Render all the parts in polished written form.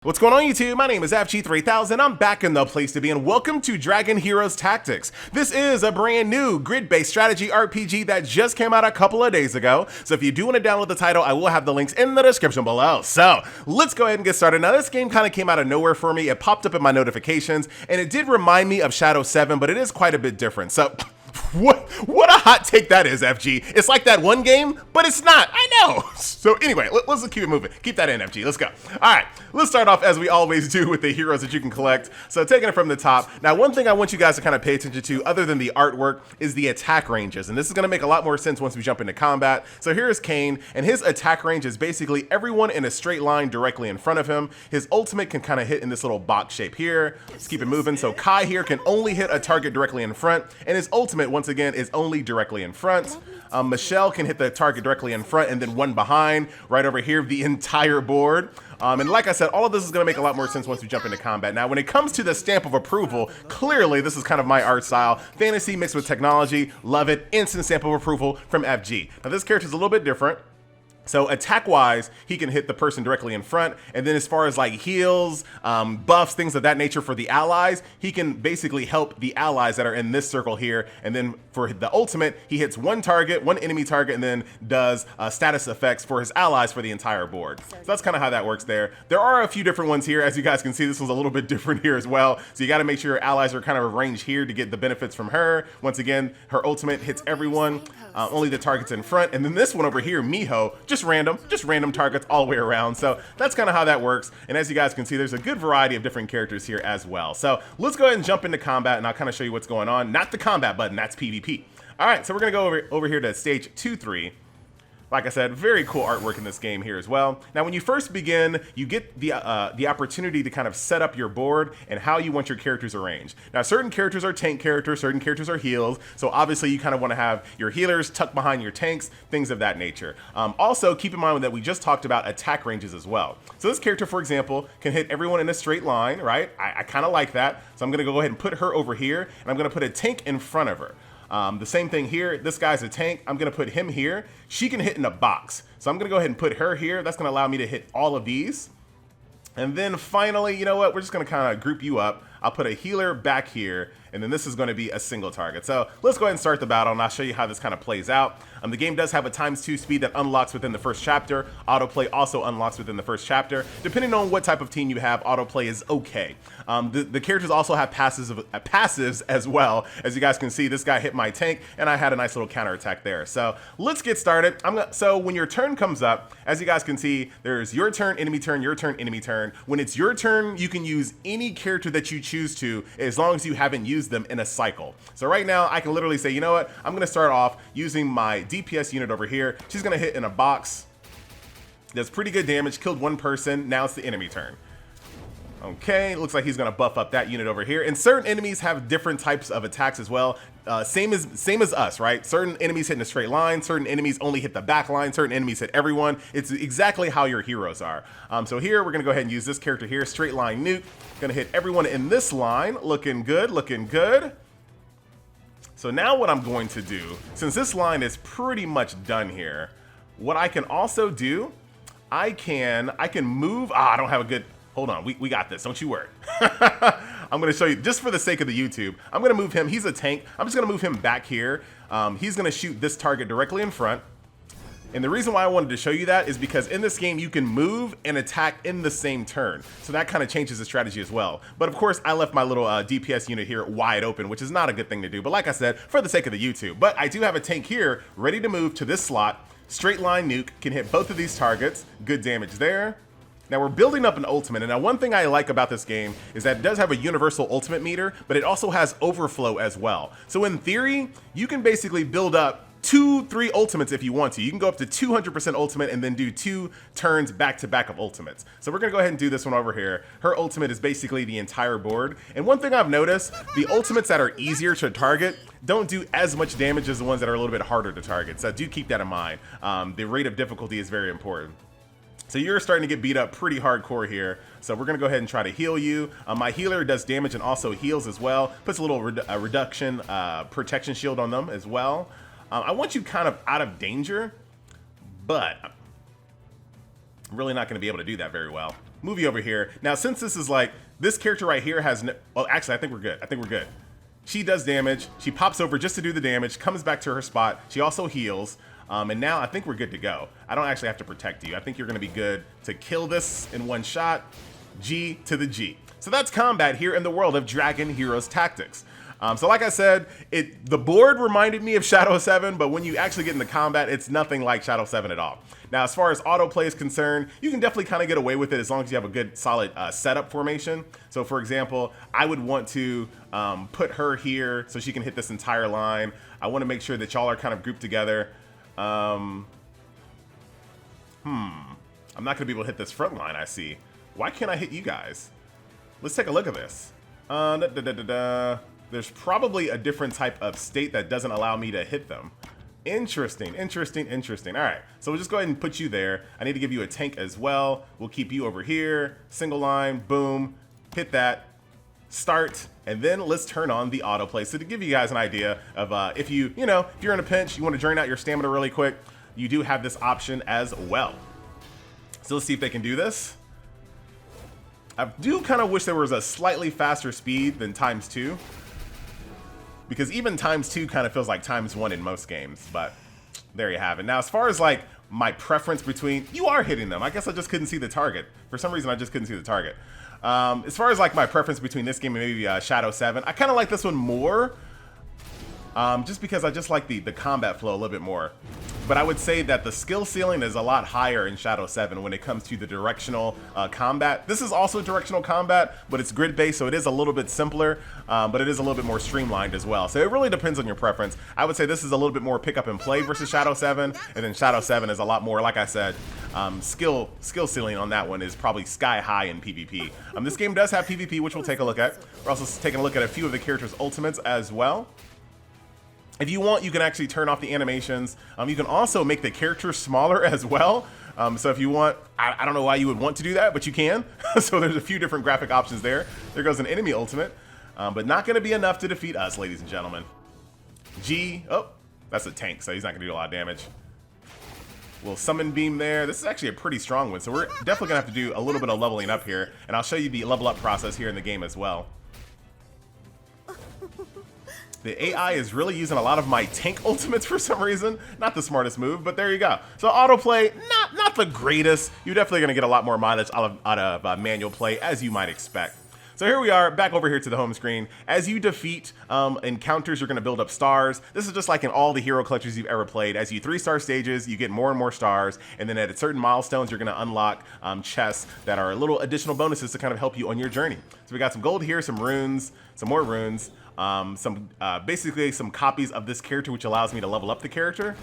What's going on, YouTube? My name is FG3000. I'm back in the place to be, and welcome to Dragon Heroes Tactics. This is a brand new grid-based strategy RPG that just came out a couple of days ago. So if you do want to download the title, I will have the links in the description below. So let's go ahead and get started. Now, this game kind of came out of nowhere for me. It popped up in my notifications, and it did remind me of Shadow 7, but it is quite a bit different. So what a hot take that is, FG. It's like that one game, but it's not. I know. So anyway, let's keep it moving. Keep that in, FG. Let's go. All right, let's start off as we always do with the heroes that you can collect. So taking it from the top. Now, one thing I want you guys to kind of pay attention to, other than the artwork, is the attack ranges. And this is going to make a lot more sense once we jump into combat. So here's Kain, and his attack range is basically everyone in a straight line directly in front of him. His ultimate can kind of hit in this little box shape here. Let's keep it moving. So Kai here can only hit a target directly in front, and his ultimate, once again, is only directly in front. Michelle can hit the target directly in front and then one behind, right over here, the entire board. And like I said, all of this is going to make a lot more sense once we jump into combat. Now, when it comes to the stamp of approval, clearly this is kind of my art style. Fantasy mixed with technology, love it. Instant stamp of approval from FG. Now, this character is a little bit different. So attack-wise, he can hit the person directly in front, and then as far as like heals, buffs, things of that nature for the allies, he can basically help the allies that are in this circle here, and then for the ultimate, he hits one target, one enemy target, and then does status effects for his allies for the entire board. So that's kind of how that works there. There are a few different ones here. As you guys can see, this one's a little bit different here as well. So you got to make sure your allies are kind of arranged here to get the benefits from her. Once again, her ultimate hits everyone, only the targets in front, and then this one over here, Miho, just random targets all the way around. So that's kind of how that works. And as you guys can see, there's a good variety of different characters here as well. So let's go ahead and jump into combat, and I'll kind of show you what's going on. Not the combat button, that's PvP. All right, so we're gonna go over here to stage 2-3. Like I said, very cool artwork in this game here as well. Now, when you first begin, you get the opportunity to kind of set up your board and how you want your characters arranged. Now, certain characters are tank characters, certain characters are heals. So obviously, you kind of want to have your healers tucked behind your tanks, things of that nature. Also, keep in mind that we just talked about attack ranges as well. So this character, for example, can hit everyone in a straight line, right? I kind of like that. So I'm going to go ahead and put her over here, and I'm going to put a tank in front of her. The same thing here. This guy's a tank. I'm going to put him here. She can hit in a box. So I'm going to go ahead and put her here. That's going to allow me to hit all of these. And then finally, you know what? We're just going to kind of group you up. I'll put a healer back here, and then this is going to be a single target. So let's go ahead and start the battle, and I'll show you how this kind of plays out. The game does have a ×2 speed that unlocks within the first chapter. Autoplay also unlocks within the first chapter. Depending on what type of team you have, autoplay is okay. The characters also have passives as well. As you guys can see, this guy hit my tank, and I had a nice little counterattack there. So let's get started. So when your turn comes up, as you guys can see, there's your turn, enemy turn, your turn, enemy turn. When it's your turn, you can use any character that you choose to, as long as you haven't used them in a cycle. So right now, I can literally say, you know what? I'm going to start off using my DPS unit over here. She's going to hit in a box. Does pretty good damage, killed one person. Now it's the enemy turn. Okay, looks like he's going to buff up that unit over here. And certain enemies have different types of attacks as well. Same as us, right? Certain enemies hit in a straight line. Certain enemies only hit the back line. Certain enemies hit everyone. It's exactly how your heroes are. So here, we're going to go ahead and use this character here. Straight line nuke. Going to hit everyone in this line. Looking good, looking good. So now what I'm going to do, since this line is pretty much done here, what I can also do, I can move. I don't have a good... Hold on, we got this. Don't you worry. I'm going to show you, just for the sake of the YouTube, I'm going to move him. He's a tank. I'm just going to move him back here. He's going to shoot this target directly in front. And the reason why I wanted to show you that is because in this game, you can move and attack in the same turn. So that kind of changes the strategy as well. But of course, I left my little DPS unit here wide open, which is not a good thing to do. But like I said, for the sake of the YouTube. But I do have a tank here ready to move to this slot. Straight line nuke can hit both of these targets. Good damage there. Now we're building up an ultimate, and now one thing I like about this game is that it does have a universal ultimate meter, but it also has overflow as well. So in theory, you can basically build up 2-3 ultimates if you want to. You can go up to 200% ultimate and then do 2 turns back-to-back of ultimates. So we're gonna go ahead and do this one over here. Her ultimate is basically the entire board. And one thing I've noticed, the ultimates that are easier to target don't do as much damage as the ones that are a little bit harder to target. So do keep that in mind. The rate of difficulty is very important. So you're starting to get beat up pretty hardcore here. So we're gonna go ahead and try to heal you. My healer does damage and also heals as well. Puts a little reduction, protection shield on them as well. I want you kind of out of danger, but I'm really not gonna be able to do that very well. move you over here. Now, since this is like, this character right here has no, well, actually, I think we're good. I think we're good. She does damage. She pops over just to do the damage, comes back to her spot. She also heals. And now I think we're good to go. I don't actually have to protect you. I think you're going to be good to kill this in one shot. G to the G. So that's combat here in the world of Dragon Heroes Tactics. So like I said, the board reminded me of Shadow 7, but when you actually get into combat, it's nothing like Shadow 7 at all. Now, as far as autoplay is concerned, you can definitely kind of get away with it as long as you have a good, solid setup formation. So for example, I would want to put her here so she can hit this entire line. I want to make sure that y'all are kind of grouped together. I'm not gonna be able to hit this front line, I see. Why can't I hit you guys? Let's take a look at this. There's probably a different type of state that doesn't allow me to hit them. Interesting, interesting, interesting. All right, so we'll just go ahead and put you there. I need to give you a tank as well. We'll keep you over here. Single line, boom, hit that, start, and then let's turn on the autoplay. So to give you guys an idea of if you're in a pinch, you want to drain out your stamina really quick, you do have this option as well. So let's see if they can do this. I do kind of wish there was a slightly faster speed than ×2, because even ×2 kind of feels like ×1 in most games, but there you have it. Now, as far as like my preference between, you are hitting them. I guess I just couldn't see the target. For some reason, I just couldn't see the target. As far as like my preference between this game and maybe Shadow 7, I kind of like this one more, just because I just like the combat flow a little bit more. But I would say that the skill ceiling is a lot higher in Shadow 7 when it comes to the directional combat. This is also directional combat, but it's grid-based, so it is a little bit simpler, but it is a little bit more streamlined as well. So it really depends on your preference. I would say this is a little bit more pick up and play versus Shadow 7, and then Shadow 7 is a lot more, like I said, skill ceiling on that one is probably sky high in PvP. This game does have PvP, which we'll take a look at. We're also taking a look at a few of the characters' ultimates as well. If you want, you can actually turn off the animations. You can also make the character smaller as well. So if you want, I don't know why you would want to do that, but you can. So there's a few different graphic options there. There goes an enemy ultimate, but not going to be enough to defeat us, ladies and gentlemen. G, oh, that's a tank, so he's not going to do a lot of damage. We'll summon beam there. This is actually a pretty strong one, so we're definitely going to have to do a little bit of leveling up here, and I'll show you the level up process here in the game as well. The AI is really using a lot of my tank ultimates for some reason. Not the smartest move, but there you go. So autoplay, not the greatest. You're definitely gonna get a lot more mileage out of manual play, as you might expect. So here we are, back over here to the home screen. As you defeat encounters, you're gonna build up stars. This is just like in all the hero collectors you've ever played. As you 3-star stages, you get more and more stars, and then at certain milestones, you're gonna unlock chests that are little additional bonuses to kind of help you on your journey. So we got some gold here, some runes, some more runes, basically some copies of this character, which allows me to level up the character.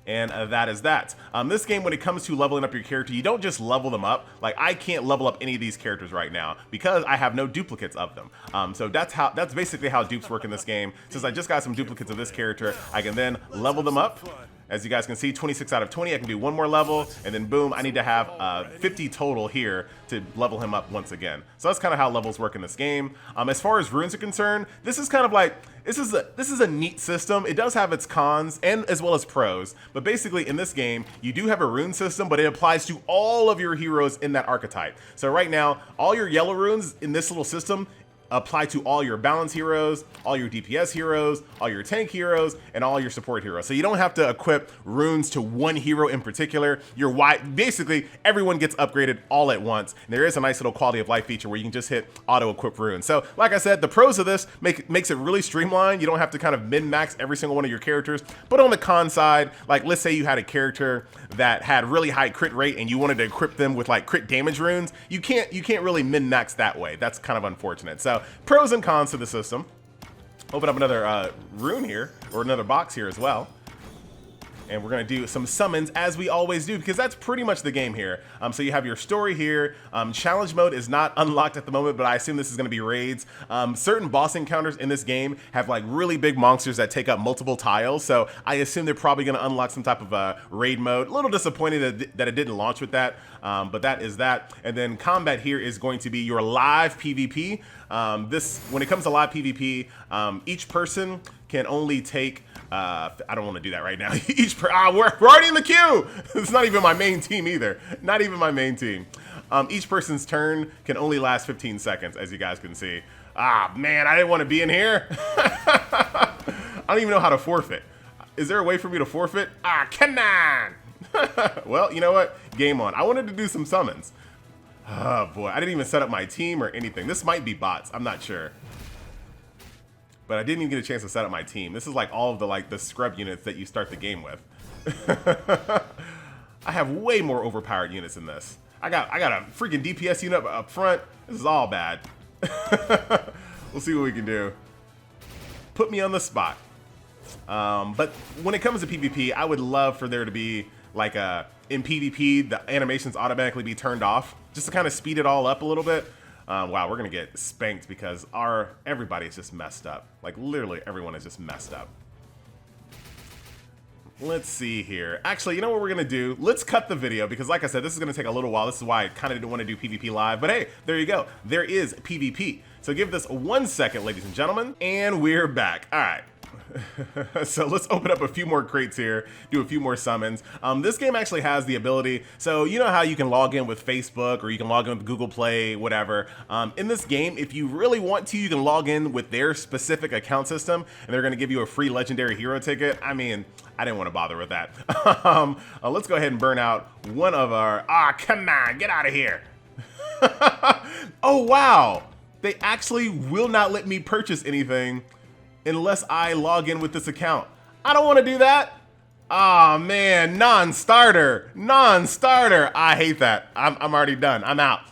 And that is that. This game, when it comes to leveling up your character, you don't just level them up. Like, I can't level up any of these characters right now because I have no duplicates of them. So that's basically how dupes work in this game. Since I just got some duplicates of this character, I can then level them up. As you guys can see, 26 out of 20. I can do one more level, and then boom, I need to have 50 total here to level him up once again. So that's kind of how levels work in this game. As far as runes are concerned, this is kind of like, this is a neat system. It does have its cons and as well as pros, but basically in this game, you do have a rune system, but it applies to all of your heroes in that archetype. So right now, all your yellow runes in this little system apply to all your balance heroes, all your DPS heroes, all your tank heroes, and all your support heroes. So you don't have to equip runes to one hero in particular. Basically, everyone gets upgraded all at once. And there is a nice little quality of life feature where you can just hit auto equip runes. So like I said, the pros of this makes it really streamlined. You don't have to kind of min-max every single one of your characters. But on the con side, like let's say you had a character that had really high crit rate and you wanted to equip them with like crit damage runes, you can't really min-max that way. That's kind of unfortunate. So pros and cons to the system. Open up another rune here, or another box here as well. And we're going to do some summons as we always do, because that's pretty much the game here. So you have your story here. Challenge mode is not unlocked at the moment, but I assume this is going to be raids. Certain boss encounters in this game have like really big monsters that take up multiple tiles. So I assume they're probably going to unlock some type of raid mode. A little disappointed that it didn't launch with that, but that is that. And then combat here is going to be your live PvP. When it comes to live PvP, each person can only take I don't want to do that right now. We're already in the queue. It's not even my main team either. Not even my main team. Each person's turn can only last 15 seconds, as you guys can see. Ah, man, I didn't want to be in here. I don't even know how to forfeit. Is there a way for me to forfeit? Ah, come on. Well, you know what? Game on. I wanted to do some summons. Oh, boy. I didn't even set up my team or anything. This might be bots. I'm not sure. But I didn't even get a chance to set up my team. This is like all of the scrub units that you start the game with. I have way more overpowered units than this. I got a freaking DPS unit up front. This is all bad. We'll see what we can do. Put me on the spot. But when it comes to PvP, I would love for there to be like in PvP, the animations automatically be turned off just to kind of speed it all up a little bit. Wow, we're gonna get spanked because everybody is just messed up. Like literally everyone is just messed up. Let's see here. Actually, you know what we're gonna do? Let's cut the video because like I said, this is gonna take a little while. This is why I kind of didn't want to do PvP live, but hey, there you go. There is PvP. So give this 1 second, ladies and gentlemen, and we're back. All right. So let's open up a few more crates here, do a few more summons. This game actually has the ability, so you know how you can log in with Facebook or you can log in with Google Play, whatever. In this game, if you really want to, you can log in with their specific account system and they're gonna give you a free legendary hero ticket. I mean, I didn't want to bother with that. Let's go ahead and burn out one of our, come on, get out of here. Oh, wow. They actually will not let me purchase anything unless I log in with this account. I don't want to do that. Oh man, non-starter. I hate that. I'm already done. I'm out.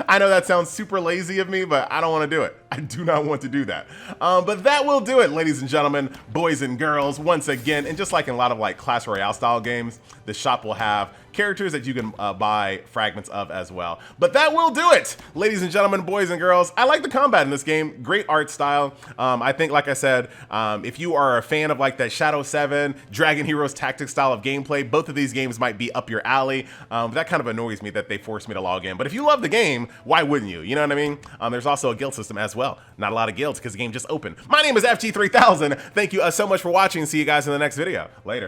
I know that sounds super lazy of me, but I don't want to do it. I do not want to do that. But that will do it, ladies and gentlemen, boys and girls, once again. And just like in a lot of like Clash Royale style games, the shop will have characters that you can buy fragments of as well. But that will do it, ladies and gentlemen, boys and girls. I like the combat in this game. Great art style. I think, like I said, if you are a fan of like that Shadow 7, Dragon Heroes Tactics style of gameplay, both of these games might be up your alley. That kind of annoys me that they forced me to log in. But if you love the game, why wouldn't you? You know what I mean? There's also a guild system as well. Not a lot of guilds because the game just opened. My name is FG3000. Thank you so much for watching. See you guys in the next video. Later.